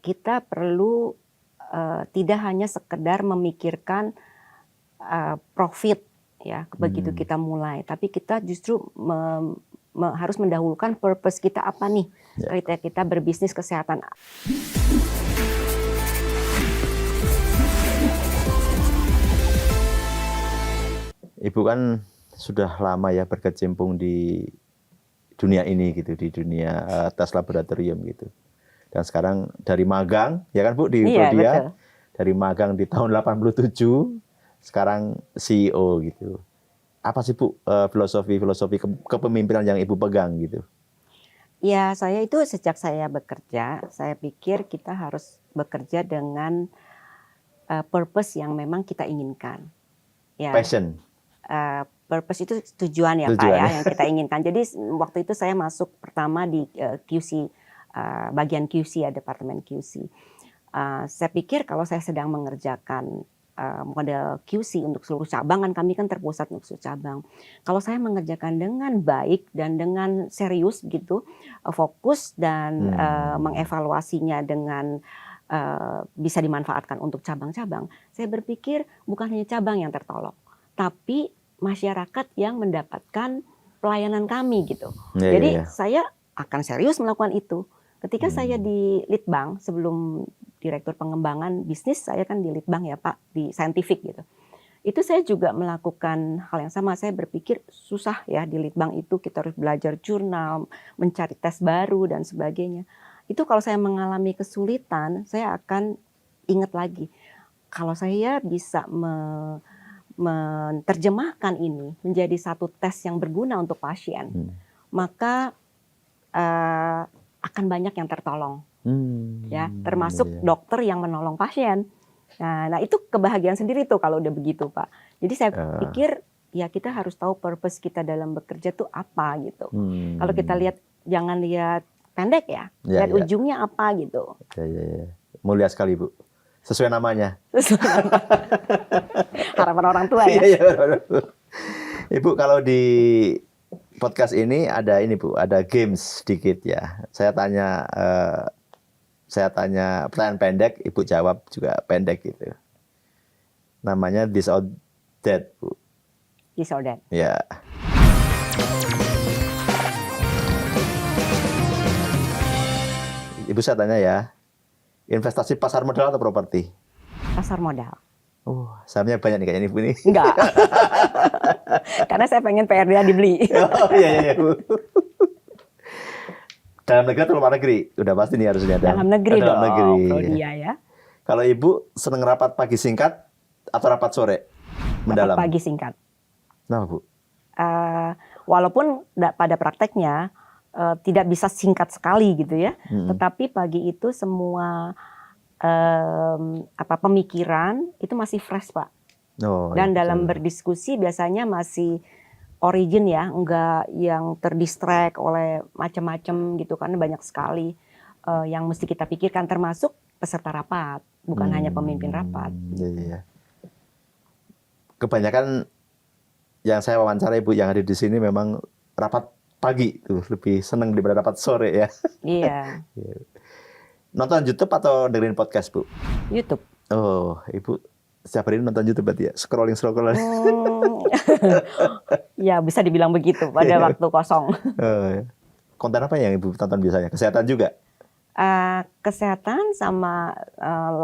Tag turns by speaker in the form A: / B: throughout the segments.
A: kita perlu tidak hanya sekedar memikirkan profit ya begitu kita mulai, tapi kita justru harus mendahulukan purpose kita apa nih ketika kita berbisnis kesehatan.
B: Ibu kan sudah lama ya berkecimpung di dunia ini gitu, di dunia tes laboratorium gitu. Dan sekarang dari magang, ya kan Bu, di Prodia, dari magang di tahun 87, sekarang CEO gitu. Apa sih Bu filosofi kepemimpinan yang Ibu pegang gitu?
A: Ya, saya itu sejak saya bekerja, saya pikir kita harus bekerja dengan purpose yang memang kita inginkan. Ya.
B: Passion.
A: Purpose itu tujuan ya Pak ya, yang kita inginkan. Jadi waktu itu saya masuk pertama di QC, bagian QC ya, departemen QC. Saya pikir kalau saya sedang mengerjakan model QC untuk seluruh cabang, kan kami kan terpusat untuk seluruh cabang. Kalau saya mengerjakan dengan baik dan dengan serius gitu, fokus dan mengevaluasinya dengan bisa dimanfaatkan untuk cabang-cabang, saya berpikir bukan hanya cabang yang tertolong, tapi masyarakat yang mendapatkan pelayanan kami gitu. Jadi saya akan serius melakukan itu. Ketika saya di Litbang, sebelum direktur pengembangan bisnis, saya kan di Litbang ya Pak, di scientific gitu. Itu saya juga melakukan hal yang sama. Saya berpikir susah ya di Litbang itu, kita harus belajar jurnal, mencari tes baru dan sebagainya. Itu kalau saya mengalami kesulitan, saya akan ingat lagi. Kalau saya bisa menerjemahkan ini menjadi satu tes yang berguna untuk pasien, maka akan banyak yang tertolong, ya, termasuk dokter yang menolong pasien. Nah itu kebahagiaan sendiri tuh kalau udah begitu Pak. Jadi saya pikir ya kita harus tahu purpose kita dalam bekerja tuh apa gitu. Kalau kita lihat, jangan lihat pendek ya, lihat ujungnya apa gitu.
B: Mulia sekali Bu. Sesuai namanya.
A: Harapan orang tua ya.
B: Ibu, kalau di podcast ini ada ini Bu, ada games sedikit ya. Saya tanya pertanyaan pendek, Ibu jawab juga pendek gitu. Namanya This or That Bu.
A: This or That.
B: Ya. Ibu, saya tanya ya. Investasi pasar modal atau properti?
A: Pasar modal.
B: Sahamnya banyak nih kayaknya Ibu ini.
A: Enggak. Karena saya pengen PRDA dibeli.
B: Oh iya Bu. Dalam negeri atau luar negeri? Udah pasti nih harusnya.
A: Dalam negeri dong. Prodia ya.
B: Kalau Ibu seneng rapat pagi singkat atau rapat sore? Mendalam.
A: Rapat pagi singkat.
B: Kenapa Bu?
A: Walaupun pada prakteknya tidak bisa singkat sekali gitu ya, tetapi pagi itu semua pemikiran itu masih fresh Pak. Dan dalam berdiskusi biasanya masih origin ya, enggak yang terdistract oleh macam-macam gitu, karena banyak sekali yang mesti kita pikirkan, termasuk peserta rapat, bukan hanya pemimpin rapat.
B: Iya. Kebanyakan yang saya wawancara Ibu yang ada di sini memang rapat pagi tuh lebih seneng daripada rapat sore ya.
A: Iya.
B: Nonton YouTube atau dengerin podcast Bu?
A: YouTube.
B: Oh, Ibu setiap hari nonton YouTube berarti ya? Scrolling.
A: Ya bisa dibilang begitu pada waktu kosong.
B: Konten apa yang Ibu tonton biasanya? Kesehatan juga?
A: Kesehatan sama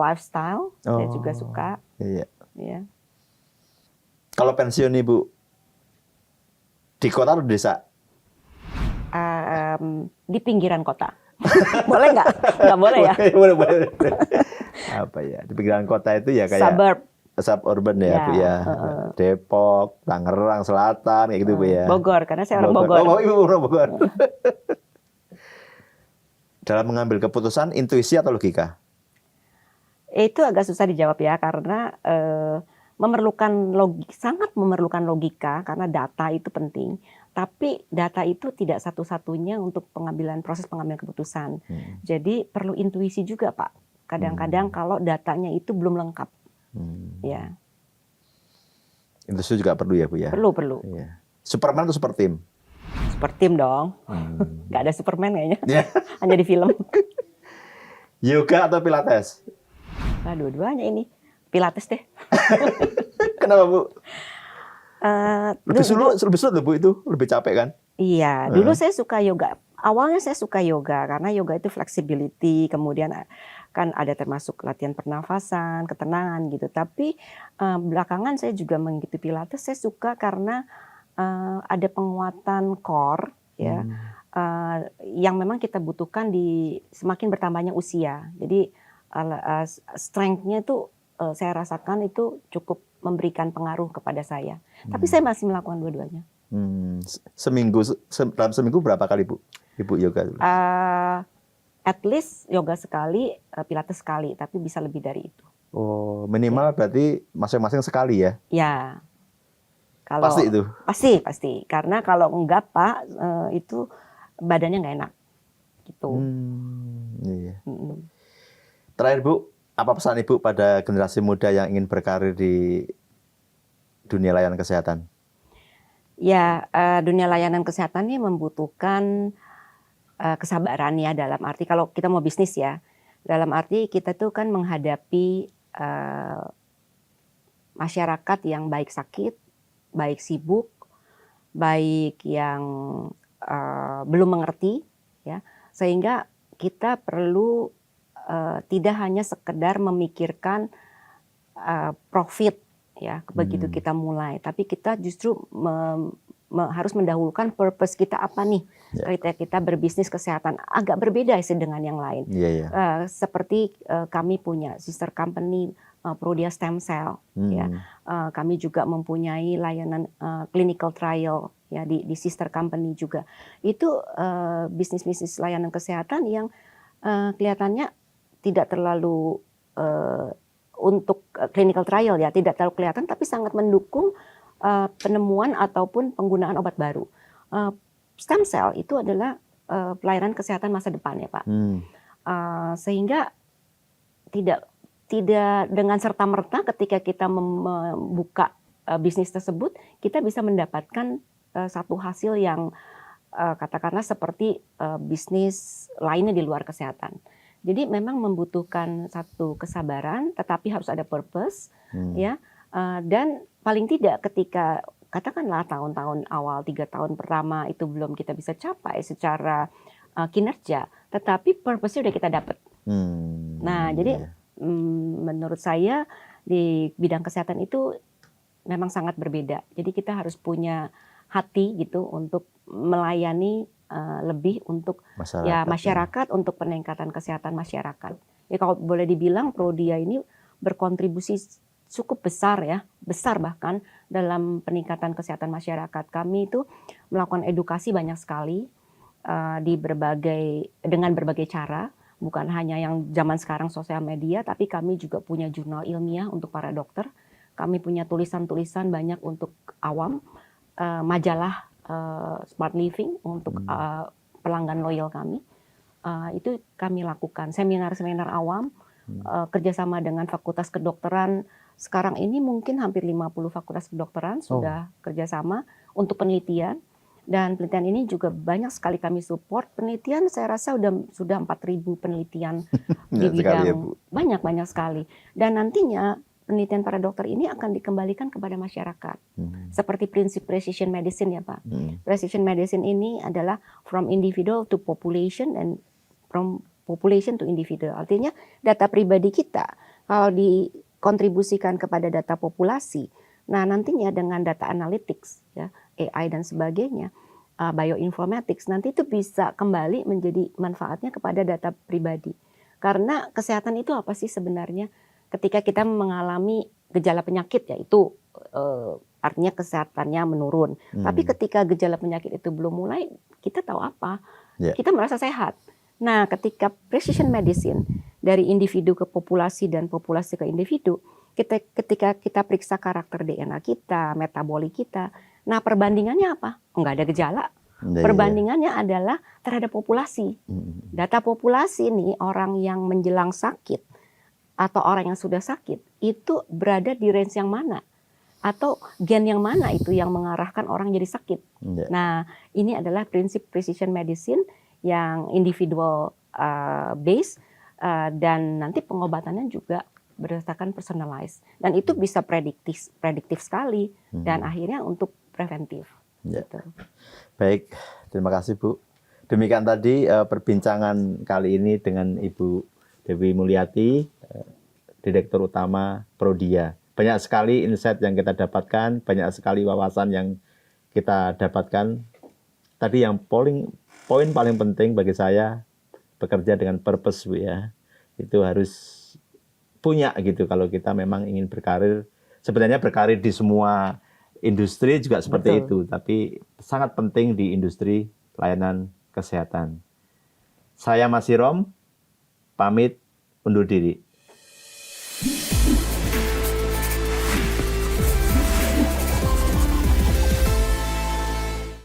A: lifestyle, saya juga suka.
B: Iya. Kalau pensiun Ibu di kota atau di desa?
A: Di pinggiran kota. Boleh nggak? Nggak boleh ya?
B: Boleh. Apa ya? Di pinggiran kota itu ya kayak suburban ya Bu ya. Depok, Tangerang Selatan kayak gitu Bu ya.
A: Bogor, karena saya orang Bogor.
B: Oh, Ibu orang Bogor. Dalam mengambil keputusan, intuisi atau logika?
A: Itu agak susah dijawab ya, karena sangat memerlukan logika, karena data itu penting. Tapi data itu tidak satu-satunya untuk proses pengambilan keputusan. Jadi perlu intuisi juga Pak. Kadang-kadang kalau datanya itu belum lengkap. Ya.
B: Intuisi juga perlu ya Bu ya?
A: Perlu.
B: Iya. Superman atau super team?
A: Super team dong. Nggak ada Superman kayaknya. Hanya di film.
B: Yoga atau Pilates?
A: Nah, dua-duanya ini. Pilates deh.
B: Kenapa Bu? Lebih
A: Dulu,
B: sulit loh Bu itu, lebih capek kan?
A: iya, dulu saya suka yoga. Awalnya saya suka yoga karena yoga itu flexibility, kemudian kan ada termasuk latihan pernafasan, ketenangan gitu. Tapi belakangan saya juga mengikuti Pilates. Saya suka karena ada penguatan core, ya, yang memang kita butuhkan di semakin bertambahnya usia. Jadi strength-nya itu saya rasakan itu cukup memberikan pengaruh kepada saya. Tapi saya masih melakukan dua-duanya.
B: Dalam seminggu berapa kali Bu? Ibu yoga?
A: At least yoga sekali, Pilates sekali, tapi bisa lebih dari itu.
B: Oh, minimal berarti masing-masing sekali ya?
A: Ya, kalau
B: Pasti itu?
A: Pasti. Karena kalau enggak Pak, itu badannya nggak enak, gitu.
B: Iya. Terakhir Bu, apa pesan Ibu pada generasi muda yang ingin berkarir di dunia layanan kesehatan?
A: Ya, dunia layanan kesehatan ini membutuhkan kesabaran ya, dalam arti kalau kita mau bisnis ya, dalam arti kita tuh kan menghadapi masyarakat yang baik sakit, baik sibuk, baik yang belum mengerti, ya, sehingga kita perlu tidak hanya sekedar memikirkan profit ya begitu kita mulai, tapi kita justru harus mendahulukan purpose kita apa nih, ketika kita berbisnis kesehatan. Agak berbeda sih dengan yang lain. Seperti kami punya sister company Prodia Stem Cell, ya. Kami juga mempunyai layanan clinical trial ya di sister company juga. Itu bisnis layanan kesehatan yang kelihatannya tidak terlalu untuk clinical trial ya, tidak terlalu kelihatan, tapi sangat mendukung penemuan ataupun penggunaan obat baru. Stem cell itu adalah pelayanan kesehatan masa depan ya Pak. Sehingga tidak dengan serta-merta ketika kita membuka bisnis tersebut, kita bisa mendapatkan satu hasil yang katakanlah seperti bisnis lainnya di luar kesehatan. Jadi memang membutuhkan satu kesabaran, tetapi harus ada purpose, ya. Dan paling tidak ketika katakanlah tahun-tahun awal, 3 tahun pertama itu belum kita bisa capai secara kinerja, tetapi purpose-nya udah kita dapat. Nah, jadi menurut saya di bidang kesehatan itu memang sangat berbeda. Jadi kita harus punya hati gitu untuk melayani lebih untuk masyarakat untuk peningkatan kesehatan masyarakat. Ya kalau boleh dibilang Prodia ini berkontribusi cukup besar ya, besar bahkan dalam peningkatan kesehatan masyarakat. Kami itu melakukan edukasi banyak sekali dengan berbagai cara, bukan hanya yang zaman sekarang sosial media, tapi kami juga punya jurnal ilmiah untuk para dokter. Kami punya tulisan-tulisan banyak untuk awam, majalah Smart Living untuk pelanggan loyal kami. Itu kami lakukan seminar-seminar awam, kerjasama dengan fakultas kedokteran. Sekarang ini mungkin hampir 50 fakultas kedokteran sudah kerjasama untuk penelitian. Dan penelitian ini juga banyak sekali kami support. Penelitian saya rasa sudah 4.000 penelitian di bidang ya, banyak sekali. Dan nantinya penelitian para dokter ini akan dikembalikan kepada masyarakat. Seperti prinsip precision medicine ya Pak. Precision medicine ini adalah from individual to population and from population to individual. Artinya data pribadi kita kalau dikontribusikan kepada data populasi, nah nantinya dengan data analytics ya, AI dan sebagainya, bioinformatics, nanti itu bisa kembali menjadi manfaatnya kepada data pribadi. Karena kesehatan itu apa sih sebenarnya? Ketika kita mengalami gejala penyakit, yaitu artinya kesehatannya menurun. Tapi ketika gejala penyakit itu belum mulai, kita tahu apa? Kita merasa sehat. Nah, ketika precision medicine dari individu ke populasi dan populasi ke individu, ketika kita periksa karakter DNA kita, metabolik kita, nah perbandingannya apa? Enggak ada gejala. Perbandingannya adalah terhadap populasi. Data populasi ini orang yang menjelang sakit atau orang yang sudah sakit itu berada di range yang mana, atau gen yang mana itu yang mengarahkan orang jadi sakit. Nah, ini adalah prinsip precision medicine yang individual base, dan nanti pengobatannya juga berdasarkan personalized, dan itu bisa prediktif sekali dan akhirnya untuk preventif.
B: Ya.
A: Gitu.
B: Baik, terima kasih Bu. Demikian tadi perbincangan kali ini dengan Ibu Dewi Mulyati, Direktur Utama Prodia. Banyak sekali insight yang kita dapatkan, banyak sekali wawasan yang kita dapatkan. Tadi yang poin paling penting bagi saya, bekerja dengan purpose, Bu, ya. Itu harus punya gitu kalau kita memang ingin berkarir. Sebenarnya berkarir di semua industri juga seperti
A: Betul.
B: itu, tapi sangat penting di industri layanan kesehatan. Saya Mas Irom, pamit undur diri.